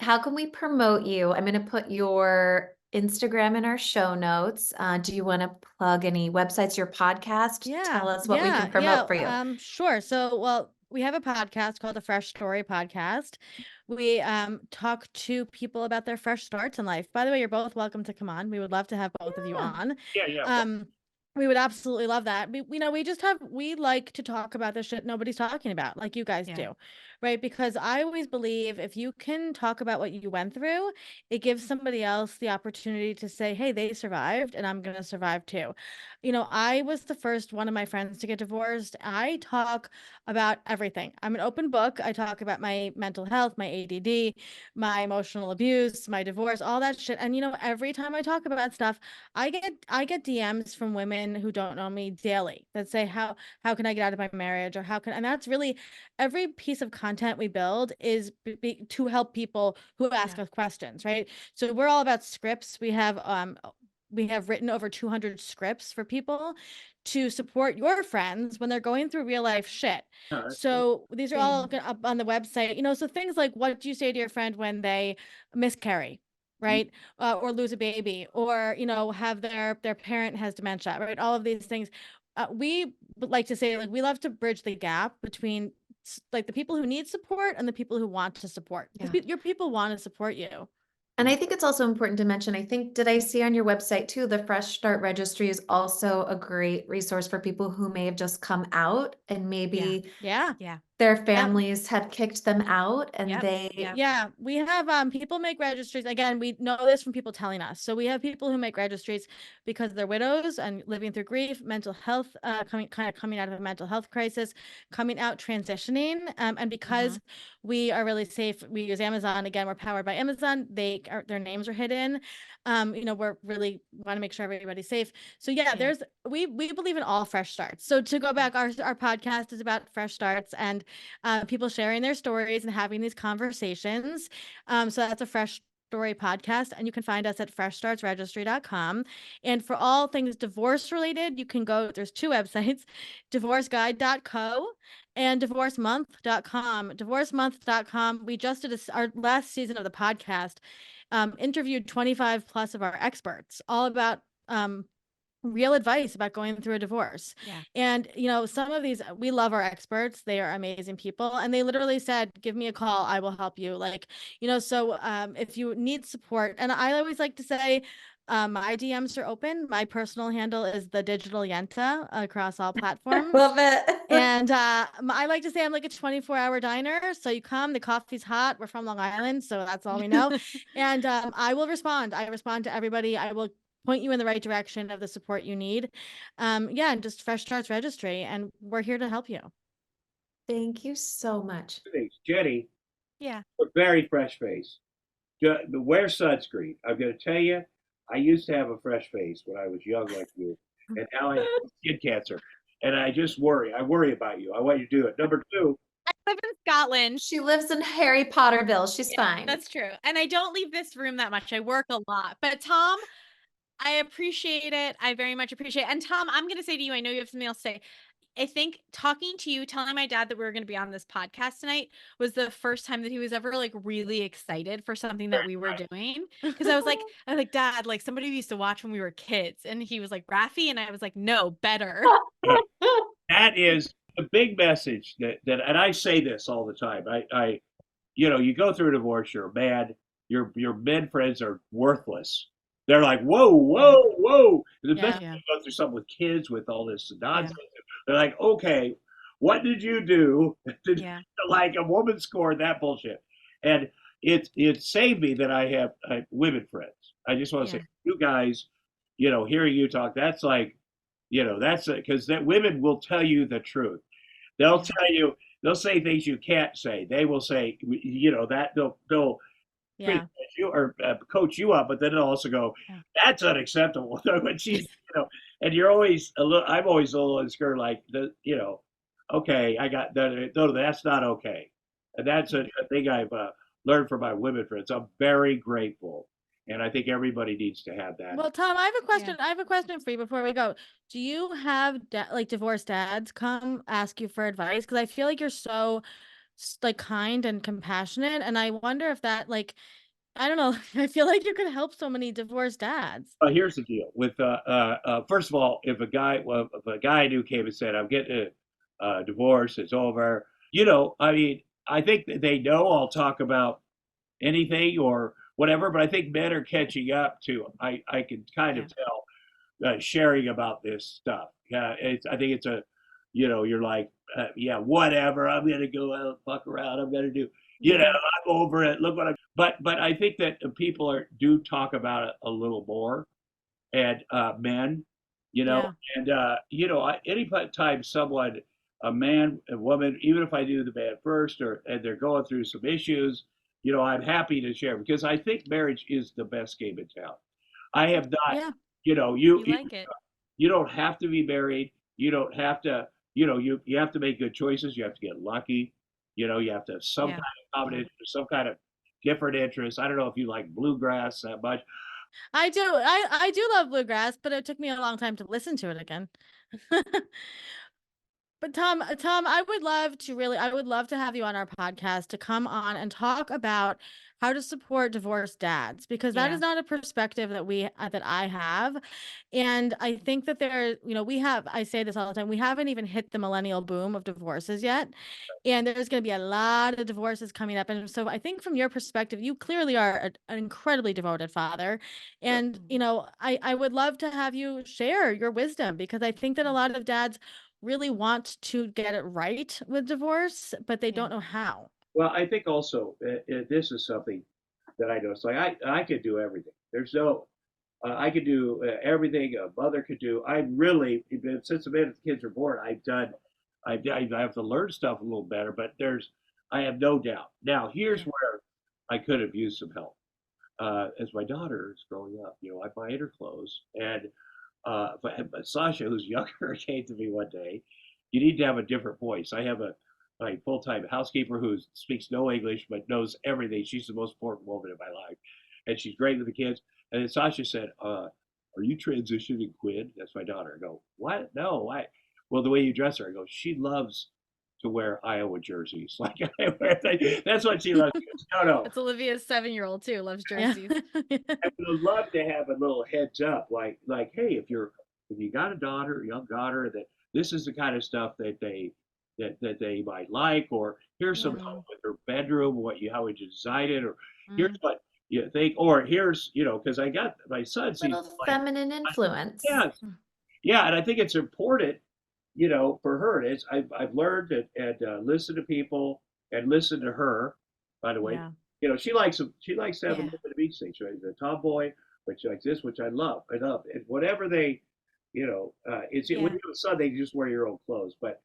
how can we promote you? I'm going to put your Instagram in our show notes. Do you want to plug any websites, your podcast? Yeah. Tell us what we can promote for you. Sure. So, we have a podcast called the Fresh Story Podcast. We talk to people about their fresh starts in life. By the way, you're both welcome to come on. We would love to have both of you on. Yeah. We would absolutely love that. We like to talk about the shit nobody's talking about, like you guys do, right? Because I always believe if you can talk about what you went through, it gives somebody else the opportunity to say, hey, they survived and I'm going to survive too. I was the first one of my friends to get divorced. I talk about everything. I'm an open book. I talk about my mental health, my ADD, my emotional abuse, my divorce, all that shit. And every time I talk about stuff, I get DMs from women who don't know me daily that say, how can I get out of my marriage, or and that's really every piece of content we build is to help people who ask us questions, right? So we're all about scripts. We have written over 200 scripts for people to support your friends when they're going through real life shit. So these are all up on the website, so things like, what do you say to your friend when they miscarry, right? Or lose a baby, or, have their parent has dementia, right? All of these things. We like to say, like, we love to bridge the gap between like the people who need support and the people who want to support, because your people want to support you. And I think it's also important to mention, did I see on your website too, the Fresh Start Registry is also a great resource for people who may have just come out and maybe their families had kicked them out and we have people make registries. Again, we know this from people telling us. So we have people who make registries because they're widows and living through grief, mental health, coming out of a mental health crisis, coming out, transitioning, and because we are really safe, we use Amazon. Again, we're powered by Amazon. Their names are hidden. We're really want to make sure everybody's safe. So we believe in all fresh starts. So to go back, our podcast is about fresh starts and people sharing their stories and having these conversations. So that's a Fresh Story Podcast, and you can find us at freshstartsregistry.com. And for all things divorce related, you can go, there's two websites, divorceguide.co and divorcemonth.com. Divorcemonth.com, we just did our last season of the podcast, interviewed 25 plus of our experts, all about real advice about going through a divorce. And some of these, we love our experts. They are amazing people, and they literally said, give me a call, I will help you. So if you need support, and I always like to say, my DMs are open. My personal handle is the Digital Yenta across all platforms. Love it. And I like to say I'm like a 24-hour diner. So you come, the coffee's hot. We're from Long Island, so that's all we know. And I will respond. I respond to everybody. I will point you in the right direction of the support you need. And just Fresh Starts Registry, and we're here to help you. Thank you so much. Jenny. Yeah. A very fresh face. Wear sunscreen. I'm going to tell you, I used to have a fresh face when I was young like you, and now I have skin cancer. And I just worry. I worry about you. I want you to do it. Number two. I live in Scotland. She lives in Harry Potterville. She's fine. That's true. And I don't leave this room that much. I work a lot. But Tom, I appreciate it. I very much appreciate it. And Tom, I'm going to say to you, I know you have something else to say. I think talking to you, telling my dad that we were going to be on this podcast tonight was the first time that he was ever like really excited for something that we were doing. Because I was like, Dad, like somebody we used to watch when we were kids. And he was like, Raffi. And I was like, no, better. That is the big message that, and I say this all the time. You go through a divorce, you're mad. Your men friends are worthless. They're like, whoa. The best you go through something with kids with all this nonsense. They're like, okay, what did you do to like a woman scored that bullshit? And it saved me that I have women friends. I just want to say, you guys, hearing you talk, that's like, that's because that women will tell you the truth. They'll tell you, they'll say things you can't say. They will say, that they'll you or coach you up, but then they'll also go, that's unacceptable. When she's, and you're always I'm always a little insecure, like, okay, I got that. No, that's not okay. And that's a thing I've learned from my women friends. I'm very grateful. And I think everybody needs to have that. Well, Tom, I have a question. I have a question for you before we go. Do you have divorced dads come ask you for advice? Because I feel like you're so kind and compassionate, and I wonder if that I don't know. I feel like you could help so many divorced dads. Here's the deal with first of all, if a guy I knew came and said, I'm getting a divorce, it's over, I mean, I think that they know I'll talk about anything or whatever, but I think men are catching up to. I can kind of tell sharing about this stuff. Yeah, I think it's a, you're like, yeah, whatever. I'm gonna go out, fuck around. I'm gonna do, I'm over it. Look what I'm. But I think that people do talk about it a little more, and men, and any time someone, a man, a woman, even if I do the man first, and they're going through some issues, I'm happy to share because I think marriage is the best game in town. I have not, you like it. You don't have to be married. You don't have to, you have to make good choices. You have to get lucky. You have to have some kind of combination, some kind of different interests. I don't know if you like bluegrass that much. I do. I do love bluegrass, but it took me a long time to listen to it again. But Tom, I would love to have you on our podcast to come on and talk about how to support divorced dads, because that is not a perspective that I have. And I think that I say this all the time, we haven't even hit the millennial boom of divorces yet. And there's going to be a lot of divorces coming up. And so I think from your perspective, you clearly are an incredibly devoted father. And, I would love to have you share your wisdom, because I think that a lot of dads really want to get it right with divorce, but they don't know how. Well, I think also this is something that I noticed. Like I could do everything. There's no, I could do everything a mother could do. I really, since the minute the kids are born, I have to learn stuff a little better. But I have no doubt. Now, here's where I could have used some help. As my daughter is growing up, I buy her clothes, and but Sasha, who's younger, came to me one day. You need to have a different voice. I have my full-time housekeeper who speaks no English but knows everything. She's the most important woman in my life, and she's great with the kids. And then Sasha said, "Are you transitioning Quinn?" That's my daughter. I go, "What? No, why?" Well, the way you dress her. I go, "She loves to wear Iowa jerseys. Like that's what she loves." Goes, no. It's Olivia's 7-year-old too. Loves jerseys. I would love to have a little heads up, like, hey, if you got a young daughter, that this is the kind of stuff that they might like, or here's some help with her bedroom, how would you design it, or here's what you think, or here's because I got my son's little feminine influence. Yeah, and I think it's important. For her, I've learned and listen to people and listen to her. By the way, she likes to have a little bit of each thing. She's a tomboy, but she likes this, which I love. And whatever they, it's when you have a son, they just wear your own clothes. But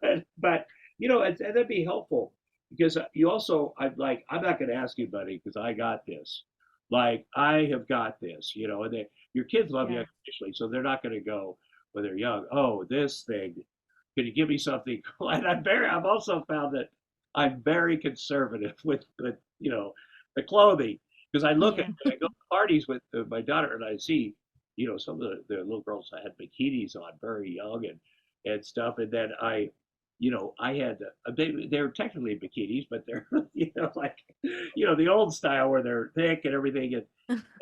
and that'd be helpful, because you also, I'm not going to ask you, buddy, because I got this. Like, I have got this, and your kids love you unconditionally, so they're not going to go when they're young, oh, this thing, can you give me something? And I've also found that I'm very conservative with the clothing, because I look at I go to parties with my daughter, and I see some of the little girls that had bikinis on very young and stuff, and then I had they're technically bikinis, but they're the old style where they're thick and everything, and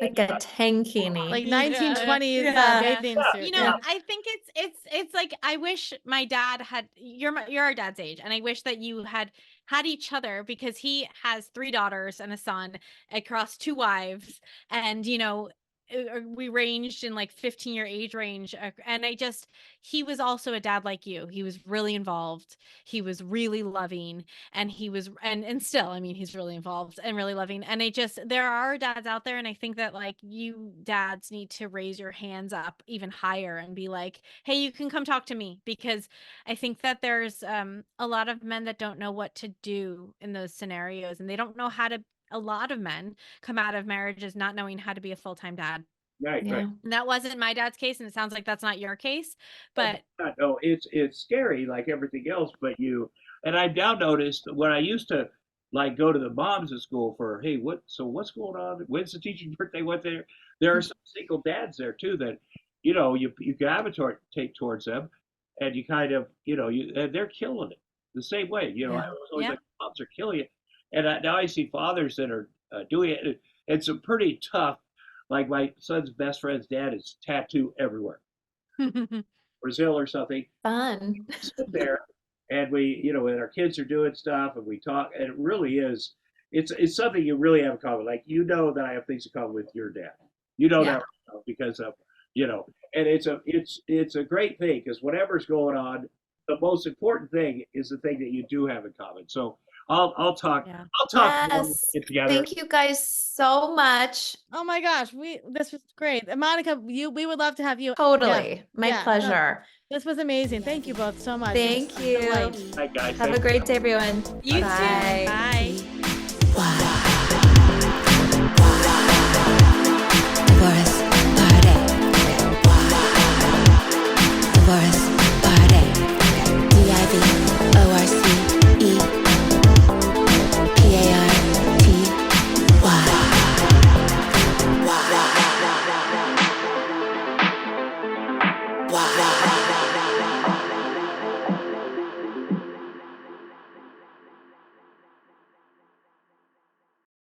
like a tankini, like 1920s bathing suit. I think it's like, I wish my dad had, you're our dad's age, and I wish that you had each other, because he has 3 daughters and a son across 2 wives, and we ranged in like 15-year age range, and he was also a dad like you. He was really involved, he was really loving, and he was and still, I mean, he's really involved and really loving. And there are dads out there, and I think that, like, you dads need to raise your hands up even higher and be like, hey, you can come talk to me, because I think that there's a lot of men that don't know what to do in those scenarios, and they don't know how to. A lot of men come out of marriages not knowing how to be a full-time dad. Right. And that wasn't my dad's case, and it sounds like that's not your case. But no, it's scary like everything else. But and I've now noticed, when I used to go to the moms at school for, hey, what's going on? When's the teacher's birthday? There are some single dads there too that you gravitate towards them, and you kind of and they're killing it the same way. I was always like, moms are killing it. And now I see fathers that are doing it. It's a pretty tough. Like, my son's best friend's dad is tattoo everywhere, Brazil or something. Fun. Sit there, and we, and our kids are doing stuff, and we talk, and it really is. It's something you really have in common. Like that I have things in common with your dad. That because of and it's a great thing because whatever's going on, the most important thing is the thing that you do have in common. So I'll talk. Yeah. I'll talk. Yes. Together. Thank you guys so much. Oh my gosh, this was great. Monica, we would love to have you. Totally. My Yeah. pleasure. This was amazing. Thank you both so much. Thank you. Bye, guys. Have a great day, everyone. You too. Bye. Bye.